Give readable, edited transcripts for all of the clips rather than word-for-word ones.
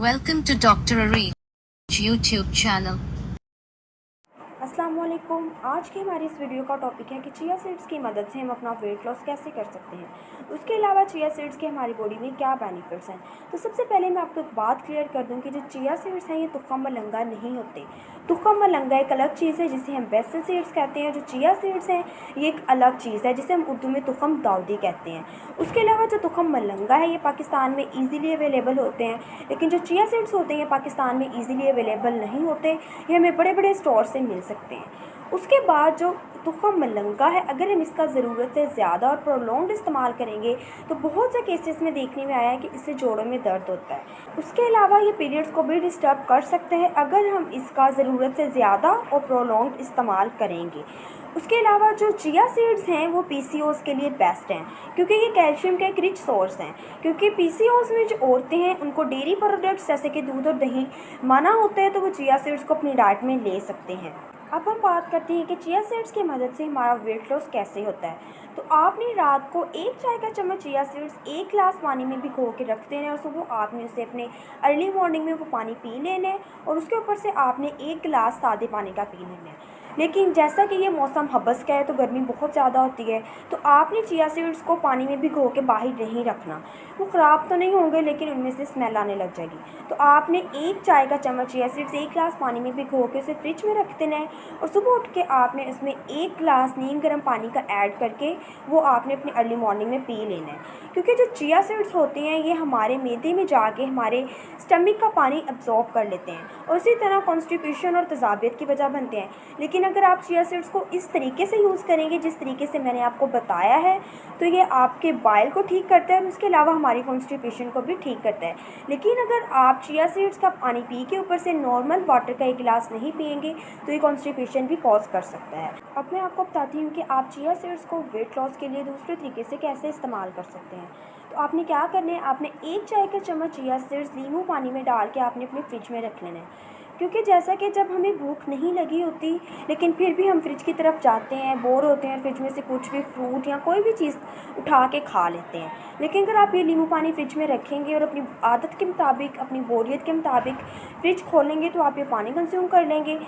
Welcome to Dr. Arif YouTube channel. अस्सलाम वालेकुम। आज की हमारी इस वीडियो का टॉपिक है कि चिया सीड्स की मदद से हम अपना वेट लॉस कैसे कर सकते हैं। उसके अलावा चिया सीड्स के हमारी बॉडी में क्या बेनिफिट्स हैं। तो सबसे पहले मैं आपको एक बात क्लियर कर दूं कि जो चिया सीड्स हैं ये तुखम मलंगा नहीं होते। तुखम मलंगा एक अलग चीज़ है जिसे हम बेसल सीड्स कहते हैं। जो चिया सीड्स हैं ये एक अलग चीज़ है जिसे हम उर्दू में तुखम दाऊदी कहते हैं। उसके अलावा जो तुखम मलंगा है ये पाकिस्तान में ईज़िली अवेलेबल होते हैं, लेकिन जो चिया सीड्स होते हैं पाकिस्तान में ईज़िली अवेलेबल नहीं होते। ये हमें बड़े बड़े स्टोर से मिल सकते हैं। उसके बाद जो तुखम मलंगा है, अगर हम इसका ज़रूरत से ज़्यादा और प्रोलॉन्ग्ड इस्तेमाल करेंगे तो बहुत से केसेस में देखने में आया है कि इससे जोड़ों में दर्द होता है। उसके अलावा ये पीरियड्स को भी डिस्टर्ब कर सकते हैं अगर हम इसका ज़रूरत से ज़्यादा और प्रोलॉन्ग्ड इस्तेमाल करेंगे। उसके अलावा जो चिया सीड्स हैं वो पीसीओएस के लिए बेस्ट हैं, क्योंकि ये कैल्शियम का एक रिच सोर्स हैं। क्योंकि पीसीओएस में जो औरतें हैं उनको डेयरी प्रोडक्ट्स जैसे कि दूध और दही मना होता है, तो वो चिया सीड्स को अपनी डाइट में ले सकते हैं। अब हम बात करते हैं कि चिया सीड्स की मदद से हमारा वेट लॉस कैसे होता है। तो आपने रात को एक चाय का चम्मच चिया सीड्स एक गिलास पानी में भिगो के रख देना है और सुबह आपने उसे अपने अर्ली मॉर्निंग में वो पानी पी लेना है, और उसके ऊपर से आपने एक गिलास सादे पानी का पी लेना है। लेकिन जैसा कि ये मौसम हबस का है तो गर्मी बहुत ज़्यादा होती है, तो आपने चिया सीड्स को पानी में भिगो के बाहर नहीं रखना। वो ख़राब तो नहीं होंगे लेकिन उनमें से स्मेल आने लग जाएगी। तो आपने एक चाय का चम्मच चिया सीड्स एक गिलास पानी में भिगो के उसे फ्रिज में रख देना है, और सुबह उठ के आपने उसमें एक गिलास नीम गर्म पानी का ऐड करके वो आपने अपनी अर्ली मॉर्निंग में पी लेना है। क्योंकि जो चिया सीड्स होते हैं ये हमारे मैदे में जाके हमारे स्टमक का पानी अब्जॉर्ब कर लेते हैं और इसी तरह कॉन्स्टिपेशन और तेज़ाबियत की वजह बनते हैं। लेकिन अगर आप चिया सीड्स को इस तरीके से यूज़ करेंगे जिस तरीके से मैंने आपको बताया है, तो ये आपके बाइल को ठीक करता है और उसके अलावा हमारी कॉन्स्टिपेशन को भी ठीक करता है। लेकिन अगर आप चिया सीड्स का पानी पी के ऊपर से नॉर्मल वाटर का एक गिलास नहीं पिएंगे तो ये कॉन्स्टिपेशन भी कॉज कर सकता है। अब मैं आपको बताती हूँ कि आप चिया सीड्स को वेट लॉस के लिए दूसरे तरीके से कैसे इस्तेमाल कर सकते हैं। तो आपने क्या करना है, आपने एक चाय का चम्मच चिया सीड्स नींबू पानी में डाल के आपने अपने फ्रिज में रख लेना है। क्योंकि जैसा कि जब हमें भूख नहीं लगी होती लेकिन फिर भी हम फ्रिज की तरफ जाते हैं, बोर होते हैं, फ्रिज में से कुछ भी फ्रूट या कोई भी चीज़ उठा के खा लेते हैं। लेकिन अगर आप ये नींबू पानी फ्रिज में रखेंगे और अपनी आदत के मुताबिक, अपनी बोरियत के मुताबिक फ्रिज खोलेंगे तो आप ये पानी कंज्यूम कर लेंगे।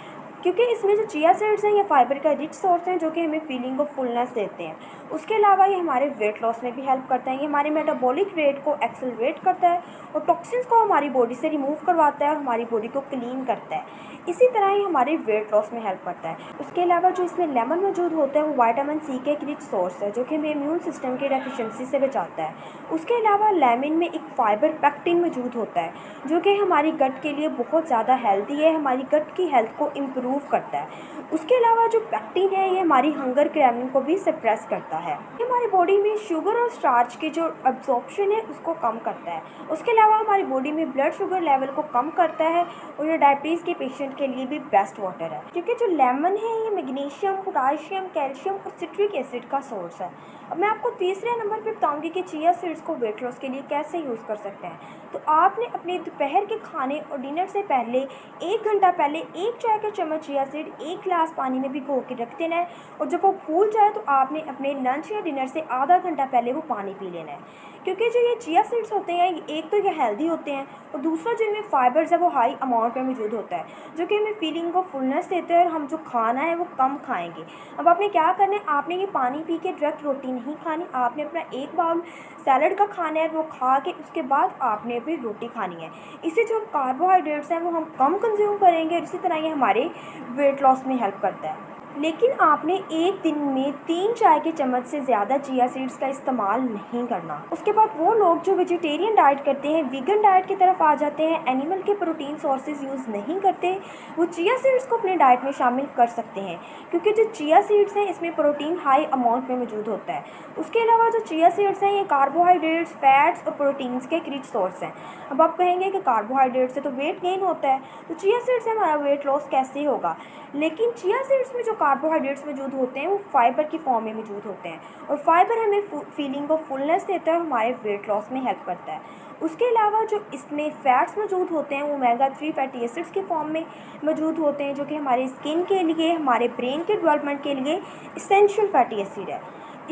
क्योंकि इसमें जो चिया सीड्स हैं ये फाइबर का रिच सोर्स हैं जो कि हमें फीलिंग ऑफ फुलनेस देते हैं। उसके अलावा ये हमारे वेट लॉस में भी हेल्प करता है। ये हमारे मेटाबॉलिक रेट को एक्सेलरेट करता है और टॉक्सिन्स को हमारी बॉडी से रिमूव करवाता है और हमारी बॉडी को क्लीन करता है। इसी तरह ही हमारे वेट लॉस में हेल्प करता है। उसके अलावा जो इसमें लेमन मौजूद होता है वो विटामिन सी का एक रिच सोर्स है जो कि हमें इम्यून सिस्टम की डेफिशिएंसी से बचाता है। उसके अलावा लेमन में एक फाइबर पेक्टिन मौजूद होता है जो कि हमारी गट के लिए बहुत ज़्यादा हेल्दी है, हमारी गट की हेल्थ को इम्प्रूव करता है। उसके अलावा जो पेक्टिन है ये हमारी हंगर क्रेविंग को भी सप्रेस करता है। ये हमारी बॉडी में शुगर और स्टार्च की जो अब्जॉर्प्शन है उसको कम करता है। उसके अलावा हमारी बॉडी में ब्लड शुगर लेवल को कम करता है और ये डायबिटीज़ के पेशेंट के लिए भी बेस्ट वाटर है। क्योंकि जो लेमन है ये मैग्नीशियम, पोटाशियम, कैल्शियम और सिट्रिक एसिड का सोर्स है। अब मैं आपको तीसरे नंबर पे बताऊंगी कि चिया सीड्स को वेट लॉस के लिए कैसे यूज़ कर सकते हैं। तो आपने अपने दोपहर के खाने और डिनर से पहले 1 घंटा पहले एक चाय का चम्मच चिया सीड एक गिलास पानी में भिगो के रख देना है, और जब वो फूल जाए तो आपने अपने लंच या डिनर से आधा घंटा पहले वो पानी पी लेना है। क्योंकि जो ये चिया सीड्स होते हैं एक तो ये हेल्दी होते हैं और दूसरा जो इनमें फाइबर्स है वो हाई अमाउंट में मौजूद होता है जो कि हमें फीलिंग ऑफ फुलनेस देते हैं और हम जो खाना है वो कम खाएंगे। अब आपने क्या करना है, आपने ये पानी पी के डायरेक्ट रोटी नहीं खानी, आपने अपना एक बाउल सैलड का खाना है वो खा के उसके बाद आपने भी रोटी खानी है। इससे जो कार्बोहाइड्रेट्स हैं वो हम कम कंज्यूम करेंगे और इसी तरह ये हमारे वेट लॉस में हेल्प करता है। लेकिन आपने एक दिन में 3 चाय के चम्मच से ज़्यादा चिया सीड्स का इस्तेमाल नहीं करना। उसके बाद वो लोग जो वेजिटेरियन डाइट करते हैं, वीगन डाइट की तरफ आ जाते हैं, एनिमल के प्रोटीन सोर्सेज यूज़ नहीं करते, वो चिया सीड्स को अपने डाइट में शामिल कर सकते हैं। क्योंकि जो चिया सीड्स हैं इसमें प्रोटीन हाई अमाउंट में मौजूद होता है। उसके अलावा जो चिया सीड्स हैं ये कार्बोहाइड्रेट्स, फैट्स और प्रोटीन्स के एक रिच सोर्स हैं। अब आप कहेंगे कि कार्बोहाइड्रेट से तो वेट गेन होता है, तो चिया सीड्स से हमारा वेट लॉस कैसे होगा। लेकिन चिया सीड्स में जो कार्बोहाइड्रेट्स मौजूद होते हैं वो फाइबर की फॉर्म में मौजूद होते हैं, और फाइबर हमें फीलिंग ऑफ फुलनेस देता है और हमारे वेट लॉस में हेल्प करता है। उसके अलावा जो इसमें फ़ैट्स मौजूद होते हैं वो ओमेगा 3 फैटी एसिड्स की फॉर्म में मौजूद होते हैं जो कि हमारे स्किन के लिए, हमारे ब्रेन के डेवलपमेंट के लिए इसेंशियल फैटी एसिड है।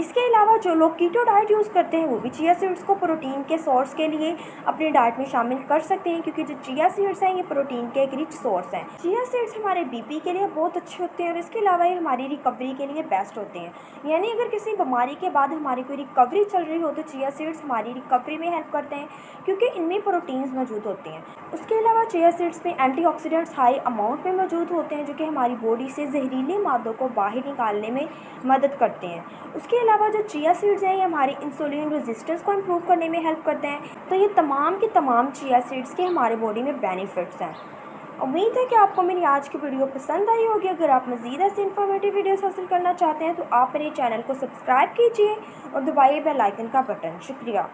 इसके अलावा जो लोग कीटो डाइट यूज़ करते हैं वो भी चिया सीड्स को प्रोटीन के सोर्स के लिए अपनी डाइट में शामिल कर सकते हैं, क्योंकि जो चिया सीड्स हैं ये प्रोटीन के एक रिच सोर्स हैं। चिया सीड्स हमारे बीपी के लिए बहुत अच्छे होते हैं और इसके अलावा ये हमारी रिकवरी के लिए बेस्ट होते हैं। यानी अगर किसी बीमारी के बाद हमारी कोई रिकवरी चल रही हो तो चिया सीड्स हमारी रिकवरी में हेल्प करते हैं, क्योंकि इनमें प्रोटीन्स मौजूद होते हैं। उसके अलावा चिया सीड्स में एंटीऑक्सीडेंट्स हाई अमाउंट में मौजूद होते हैं, जो कि हमारी बॉडी से जहरीले मादों को बाहर निकालने में मदद करते हैं। उसके अलावा जो चिया सीड्स हैं ये हमारी इंसुलिन रेजिस्टेंस को इम्प्रूव करने में हेल्प करते हैं। तो ये तमाम की तमाम चिया सीड्स के हमारे बॉडी में बेनिफिट्स हैं। उम्मीद है कि आपको मेरी आज की वीडियो पसंद आई होगी। अगर आप मज़ीद ऐसी इन्फॉर्मेटिव वीडियोस हासिल करना चाहते हैं तो आप मेरे चैनल को सब्सक्राइब कीजिए और दबाइए बेल आइकन का बटन। शुक्रिया।